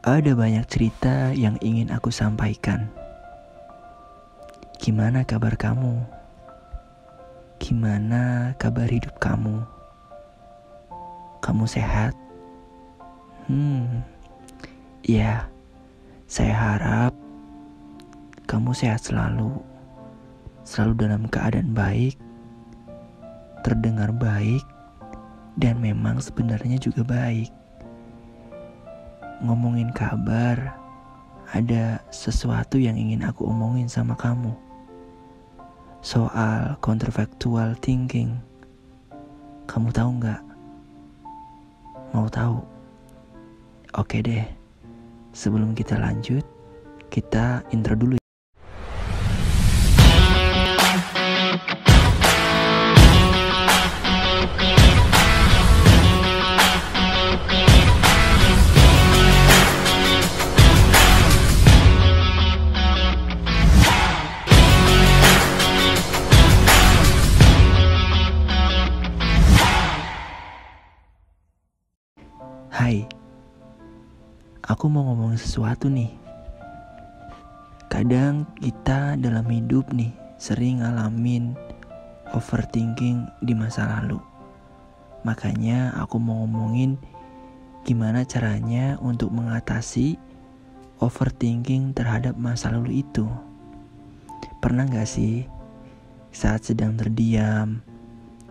Ada banyak cerita yang ingin aku sampaikan. Gimana kabar kamu? Gimana kabar hidup kamu? Kamu sehat? Ya, saya harap kamu sehat selalu dalam keadaan baik, terdengar baik, dan memang sebenarnya juga baik. Ngomongin kabar, ada sesuatu yang ingin aku omongin sama kamu. Soal counterfactual thinking. Kamu tahu nggak? Mau tahu? Oke deh, sebelum kita lanjut, kita intro dulu. Hai, aku mau ngomong sesuatu nih. Kadang kita dalam hidup nih sering ngalamin overthinking di masa lalu. Makanya aku mau ngomongin gimana caranya untuk mengatasi overthinking terhadap masa lalu itu. Pernah gak sih saat sedang terdiam,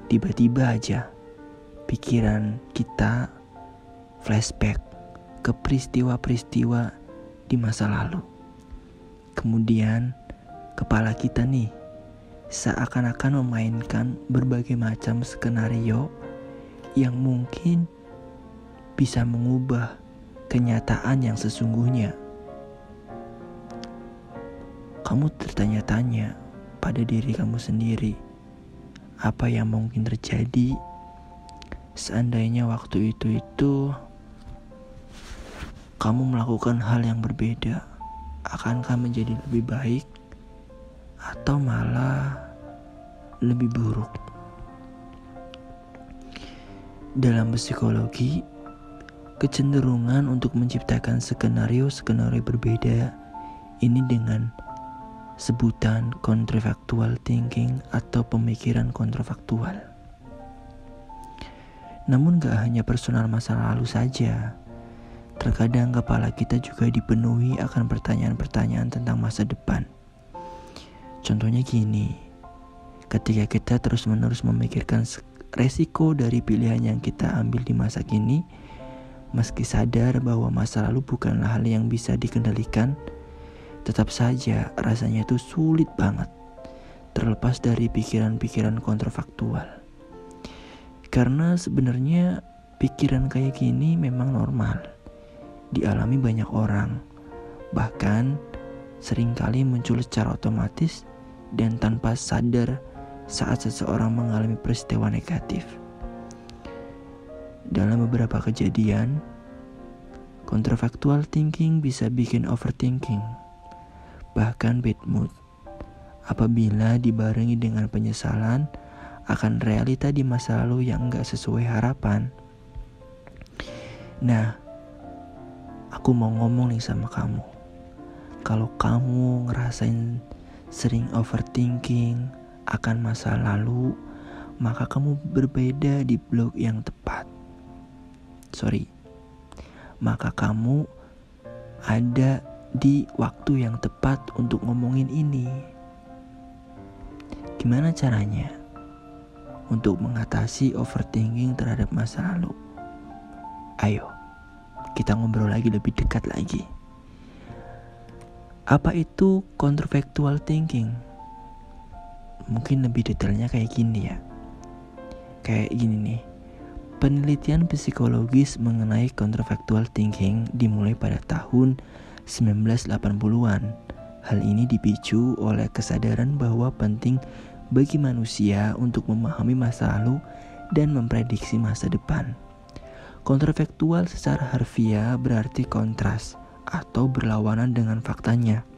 tiba-tiba aja pikiran kita flashback ke peristiwa-peristiwa di masa lalu. Kemudian kepala kita nih seakan-akan memainkan berbagai macam skenario yang mungkin bisa mengubah kenyataan yang sesungguhnya. Kamu bertanya-tanya pada diri kamu sendiri, apa yang mungkin terjadi seandainya waktu itu kamu melakukan hal yang berbeda? Akankah menjadi lebih baik atau malah lebih buruk? Dalam psikologi, kecenderungan untuk menciptakan skenario-skenario berbeda ini dengan sebutan counterfactual thinking atau pemikiran kontrafaktual. Namun gak hanya personal masa lalu saja. Terkadang kepala kita juga dipenuhi akan pertanyaan-pertanyaan tentang masa depan. Contohnya gini, ketika kita terus-menerus memikirkan resiko dari pilihan yang kita ambil di masa kini, meski sadar bahwa masa lalu bukanlah hal yang bisa dikendalikan, tetap saja rasanya itu sulit banget, terlepas dari pikiran-pikiran kontrafaktual. Karena sebenarnya pikiran kayak gini memang normal dialami banyak orang, bahkan seringkali muncul secara otomatis dan tanpa sadar saat seseorang mengalami peristiwa negatif. Dalam beberapa kejadian, counterfactual thinking bisa bikin overthinking, bahkan bad mood, apabila dibarengi dengan penyesalan akan realita di masa lalu yang gak sesuai harapan. Nah, aku mau ngomong nih sama kamu. Kalau kamu ngerasain sering overthinking akan masa lalu, maka kamu berbeda di blok yang tepat. Maka kamu ada di waktu yang tepat untuk ngomongin ini. Gimana caranya untuk mengatasi overthinking terhadap masa lalu? Ayo, kita ngobrol lagi lebih dekat lagi. Apa itu counterfactual thinking? Mungkin lebih detailnya kayak gini ya. Kayak gini nih. Penelitian psikologis mengenai counterfactual thinking dimulai pada tahun 1980-an. Hal ini dipicu oleh kesadaran bahwa penting bagi manusia untuk memahami masa lalu dan memprediksi masa depan. Counterfactual secara harfiah berarti kontras atau berlawanan dengan faktanya.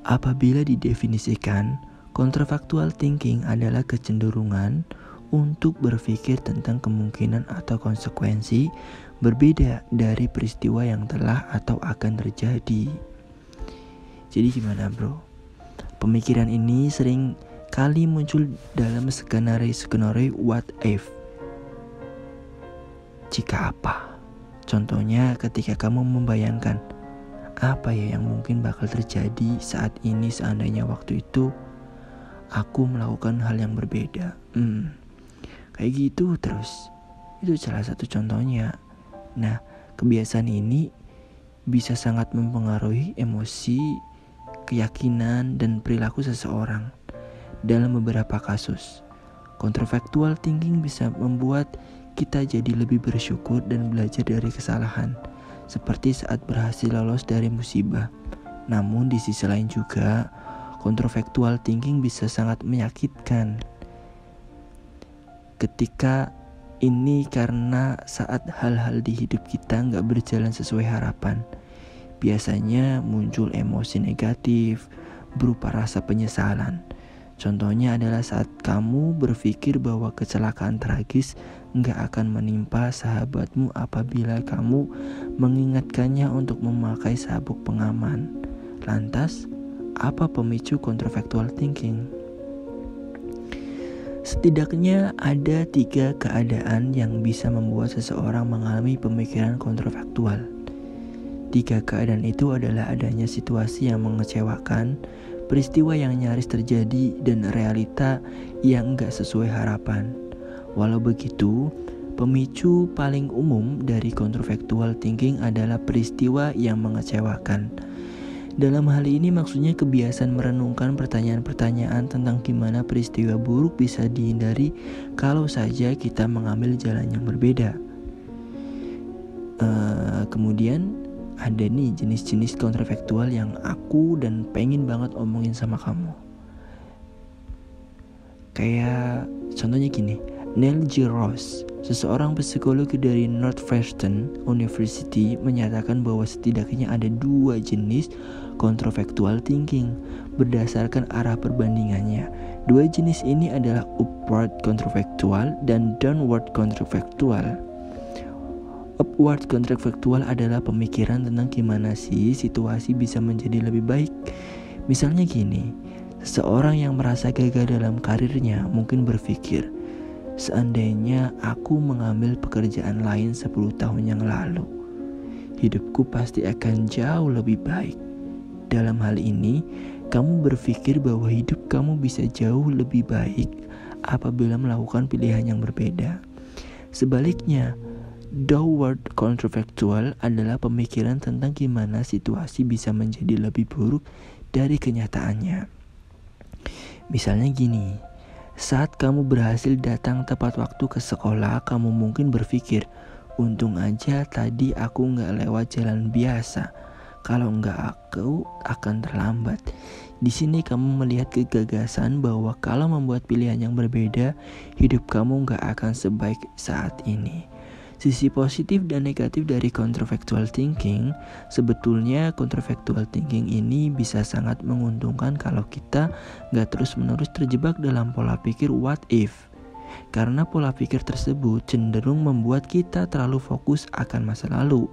Apabila didefinisikan, counterfactual thinking adalah kecenderungan untuk berpikir tentang kemungkinan atau konsekuensi berbeda dari peristiwa yang telah atau akan terjadi. Jadi gimana bro? Pemikiran ini sering kali muncul dalam skenario what if. Jika apa? Contohnya ketika kamu membayangkan apa ya yang mungkin bakal terjadi saat ini seandainya waktu itu aku melakukan hal yang berbeda. Kayak gitu terus. Itu salah satu contohnya. Nah, kebiasaan ini bisa sangat mempengaruhi emosi, keyakinan, dan perilaku seseorang. Dalam beberapa kasus, counterfactual thinking bisa membuat kita jadi lebih bersyukur dan belajar dari kesalahan, seperti saat berhasil lolos dari musibah. Namun di sisi lain juga, counterfactual thinking bisa sangat menyakitkan ketika ini karena saat hal-hal di hidup kita nggak berjalan sesuai harapan. Biasanya muncul emosi negatif berupa rasa penyesalan. Contohnya adalah saat kamu berpikir bahwa kecelakaan tragis nggak akan menimpa sahabatmu apabila kamu mengingatkannya untuk memakai sabuk pengaman. Lantas, apa pemicu counterfactual thinking? Setidaknya ada 3 keadaan yang bisa membuat seseorang mengalami pemikiran counterfactual. 3 keadaan itu adalah adanya situasi yang mengecewakan, peristiwa yang nyaris terjadi, dan realita yang enggak sesuai harapan. Walau begitu, pemicu paling umum dari counterfactual thinking adalah peristiwa yang mengecewakan. Dalam hal ini maksudnya kebiasaan merenungkan pertanyaan-pertanyaan tentang gimana peristiwa buruk bisa dihindari kalau saja kita mengambil jalan yang berbeda. Kemudian ada nih jenis-jenis counterfactual yang aku dan pengen banget omongin sama kamu. Kayak contohnya gini, Neil G. Ross, seseorang psikologi dari Northwestern University, menyatakan bahwa setidaknya ada 2 jenis counterfactual thinking berdasarkan arah perbandingannya. 2 jenis ini adalah upward counterfactual dan downward counterfactual. Upward counterfactual adalah pemikiran tentang gimana sih situasi bisa menjadi lebih baik. Misalnya gini, seseorang yang merasa gagal dalam karirnya mungkin berpikir, seandainya aku mengambil pekerjaan lain 10 tahun yang lalu, hidupku pasti akan jauh lebih baik. Dalam hal ini, kamu berpikir bahwa hidup kamu bisa jauh lebih baik apabila melakukan pilihan yang berbeda. Sebaliknya, downward counterfactual adalah pemikiran tentang gimana situasi bisa menjadi lebih buruk dari kenyataannya. Misalnya gini, saat kamu berhasil datang tepat waktu ke sekolah, kamu mungkin berpikir, untung aja tadi aku gak lewat jalan biasa. Kalau enggak aku akan terlambat. Di sini kamu melihat kegagasan bahwa kalau membuat pilihan yang berbeda, hidup kamu enggak akan sebaik saat ini. Sisi positif dan negatif dari counterfactual thinking, sebetulnya counterfactual thinking ini bisa sangat menguntungkan kalau kita enggak terus-menerus terjebak dalam pola pikir what if. Karena pola pikir tersebut cenderung membuat kita terlalu fokus akan masa lalu,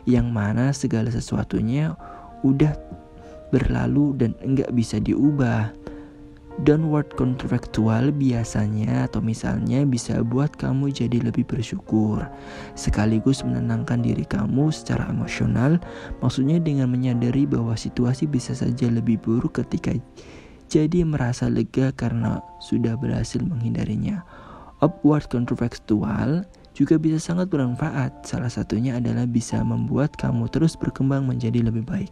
yang mana segala sesuatunya udah berlalu dan enggak bisa diubah. Downward counterfactual biasanya atau misalnya bisa buat kamu jadi lebih bersyukur, sekaligus menenangkan diri kamu secara emosional, maksudnya dengan menyadari bahwa situasi bisa saja lebih buruk ketika jadi merasa lega karena sudah berhasil menghindarinya. Upward counterfactual juga bisa sangat bermanfaat. Salah satunya adalah bisa membuat kamu terus berkembang menjadi lebih baik.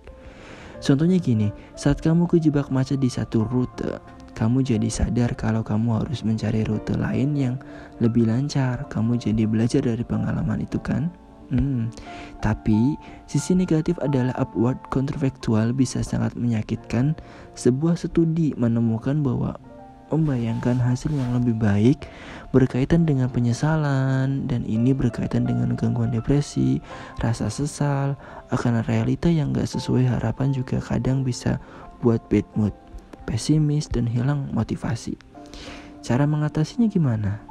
Contohnya gini, saat kamu kejebak macet di satu rute, kamu jadi sadar kalau kamu harus mencari rute lain yang lebih lancar. Kamu jadi belajar dari pengalaman itu kan? Tapi sisi negatif adalah upward counterfactual bisa sangat menyakitkan. Sebuah studi menemukan bahwa membayangkan hasil yang lebih baik berkaitan dengan penyesalan, dan ini berkaitan dengan gangguan depresi, rasa sesal akan realita yang gak sesuai harapan juga kadang bisa buat bad mood, pesimis, dan hilang motivasi. Cara mengatasinya gimana?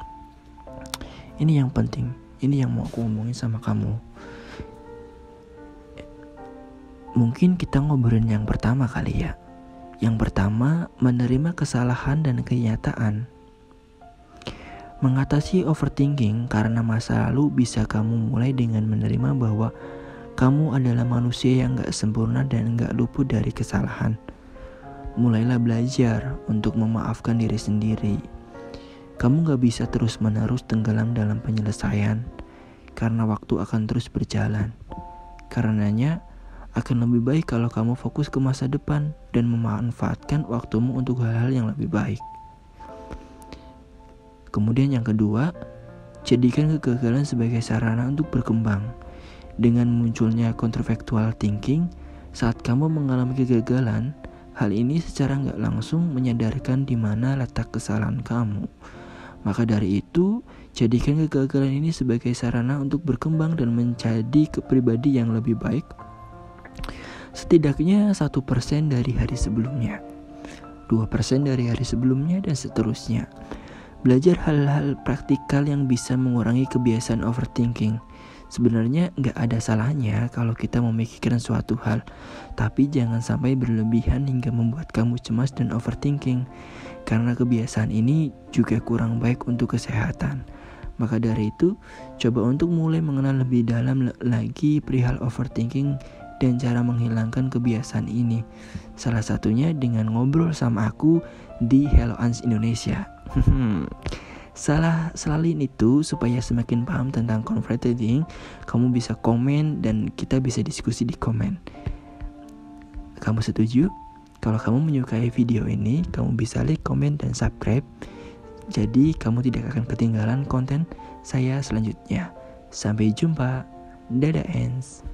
Ini yang penting, ini yang mau aku ngomongin sama kamu. Mungkin kita ngobrolin yang pertama kali ya. Yang pertama, menerima kesalahan dan kenyataan. Mengatasi overthinking karena masa lalu bisa kamu mulai dengan menerima bahwa kamu adalah manusia yang gak sempurna dan gak luput dari kesalahan. Mulailah belajar untuk memaafkan diri sendiri. Kamu gak bisa terus-menerus tenggelam dalam penyelesaian, karena waktu akan terus berjalan. Karenanya, akan lebih baik kalau kamu fokus ke masa depan dan memanfaatkan waktumu untuk hal-hal yang lebih baik. Kemudian yang kedua, jadikan kegagalan sebagai sarana untuk berkembang. Dengan munculnya counterfactual thinking, saat kamu mengalami kegagalan, hal ini secara nggak langsung menyadarkan di mana letak kesalahan kamu. Maka dari itu, jadikan kegagalan ini sebagai sarana untuk berkembang dan menjadi kepribadi yang lebih baik. Setidaknya 1% dari hari sebelumnya, 2% dari hari sebelumnya, dan seterusnya. Belajar hal-hal praktikal yang bisa mengurangi kebiasaan overthinking. Sebenarnya gak ada salahnya kalau kita memikirkan suatu hal, tapi jangan sampai berlebihan hingga membuat kamu cemas dan overthinking, karena kebiasaan ini juga kurang baik untuk kesehatan. Maka dari itu, coba untuk mulai mengenal lebih dalam lagi perihal overthinking dan cara menghilangkan kebiasaan ini. Salah satunya dengan ngobrol sama aku di Hello Ans Indonesia. Selain itu, supaya semakin paham tentang conflict trading, kamu bisa komen dan kita bisa diskusi di komen. Kamu setuju? Kalau kamu menyukai video ini, kamu bisa like, komen, dan subscribe. Jadi kamu tidak akan ketinggalan konten saya selanjutnya. Sampai jumpa. Dadah Ans.